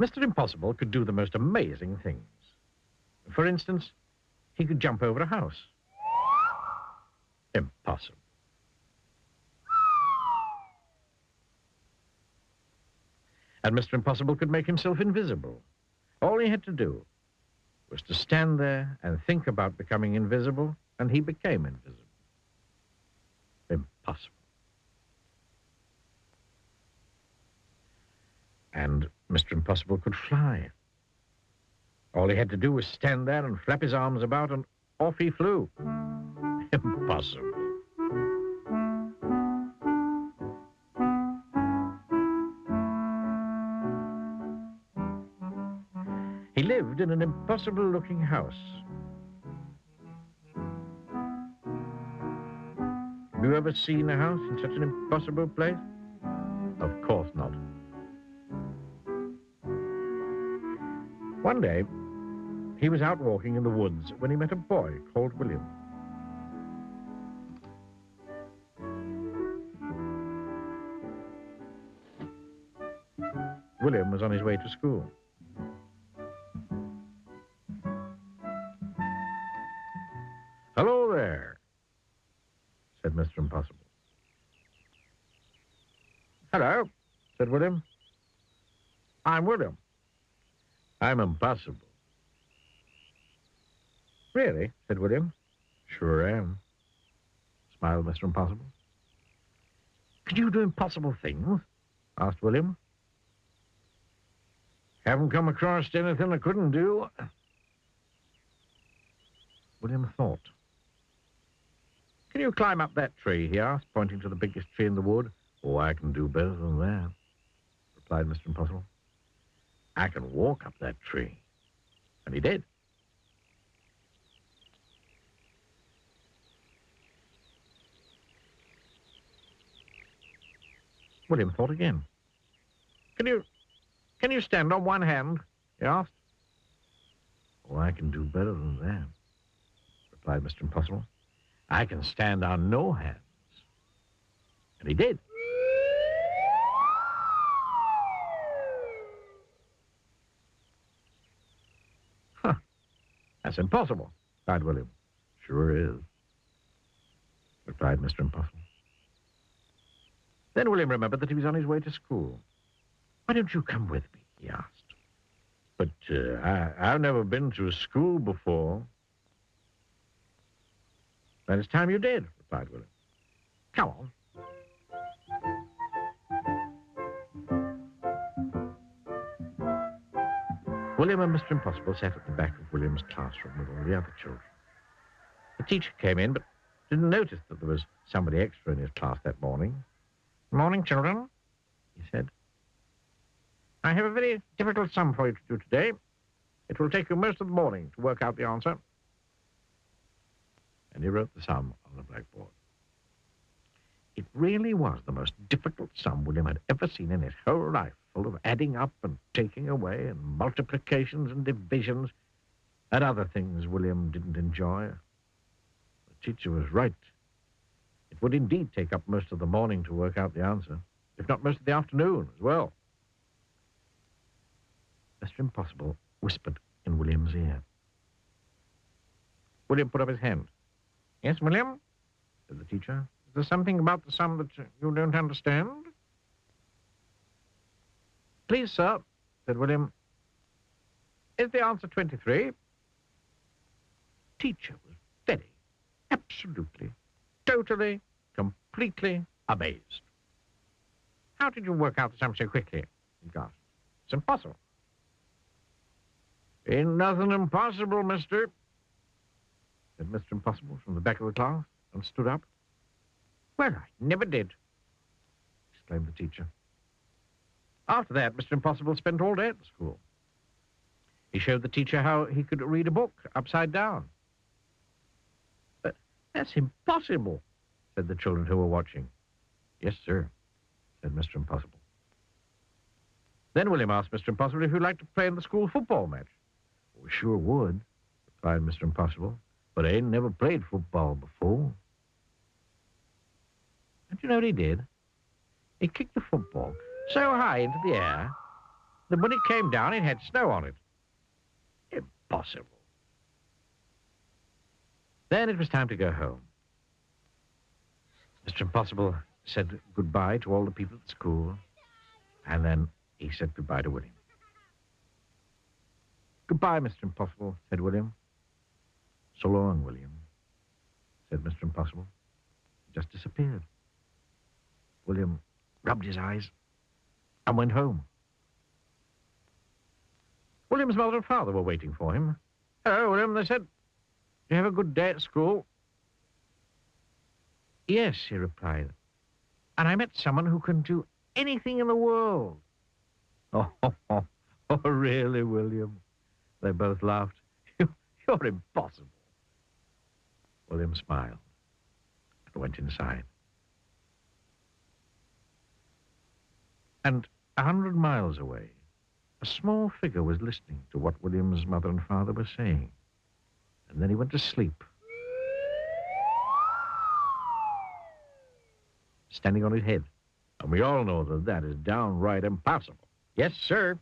Mr. Impossible could do the most amazing things. For instance, he could jump over a house. Impossible. And Mr. Impossible could make himself invisible. All he had to do was to stand there and think about becoming invisible, and he became invisible. Impossible. And Mr. Impossible could fly. All he had to do was stand there and flap his arms about, and off he flew. Impossible. He lived in an impossible-looking house. Have you ever seen a house in such an impossible place? Of course not. One day, he was out walking in the woods when he met a boy called William. William was on his way to school. "Hello there," said Mr. Impossible. "Hello," said William. "I'm William." "I'm impossible." "Really?" said William. "Sure am," smiled Mr. Impossible. "Can you do impossible things?" asked William. "Haven't come across anything I couldn't do." William thought. "Can you climb up that tree?" he asked, pointing to the biggest tree in the wood. "Oh, I can do better than that," replied Mr. Impossible. "I can walk up that tree." And he did. William thought again. Can you stand on one hand?" he asked. "Oh, I can do better than that," replied Mr. Impossible. "I can stand on no hands." And he did. "Huh, that's impossible," cried William. "Sure is," replied Mr. Impossible. Then William remembered that he was on his way to school. "Why don't you come with me?" he asked. "But I've never been to a school before." "Then it's time you did," replied William. "Come on." William and Mr. Impossible sat at the back of William's classroom with all the other children. The teacher came in, but didn't notice that there was somebody extra in his class that morning. "Morning, children," he said. "I have a very difficult sum for you to do today. It will take you most of the morning to work out the answer." And he wrote the sum on the blackboard. It really was the most difficult sum William had ever seen in his whole life, full of adding up and taking away and multiplications and divisions and other things William didn't enjoy. The teacher was right. It would indeed take up most of the morning to work out the answer, if not most of the afternoon as well. Mr. Impossible whispered in William's ear. William put up his hand. "Yes, William," said the teacher. "Is there something about the sum that you don't understand?" "Please, sir," said William. "Is the answer 23? Teacher was very, absolutely, totally, completely amazed. "How did you work out the sum so quickly?" he gasped. "It's impossible." "Ain't nothing impossible, mister," said Mr. Impossible from the back of the class, and stood up. "Well, I never did," exclaimed the teacher. After that, Mr. Impossible spent all day at the school. He showed the teacher how he could read a book upside down. "But that's impossible," said the children who were watching. "Yes, sir," said Mr. Impossible. Then William asked Mr. Impossible if he'd like to play in the school football match. "We sure would," replied Mr. Impossible, "but I ain't never played football before." And you know what he did? He kicked the football so high into the air Then when it came down, it had snow on it. Impossible. Then it was time to go home. Mr. Impossible said goodbye to all the people at school, and then he said goodbye to William. Goodbye, Mr. Impossible, said William. So long, William, said Mr. Impossible. He just disappeared. William rubbed his eyes and went home. William's mother and father were waiting for him. Hello, William, they said. Did you have a good day at school? Yes, he replied. And I met someone who can do anything in the world. Oh, really, William? They both laughed. You're impossible. William smiled and went inside. And 100 miles away, a small figure was listening to what William's mother and father were saying. And then he went to sleep, standing on his head. And we all know that that is downright impossible. Yes, sir.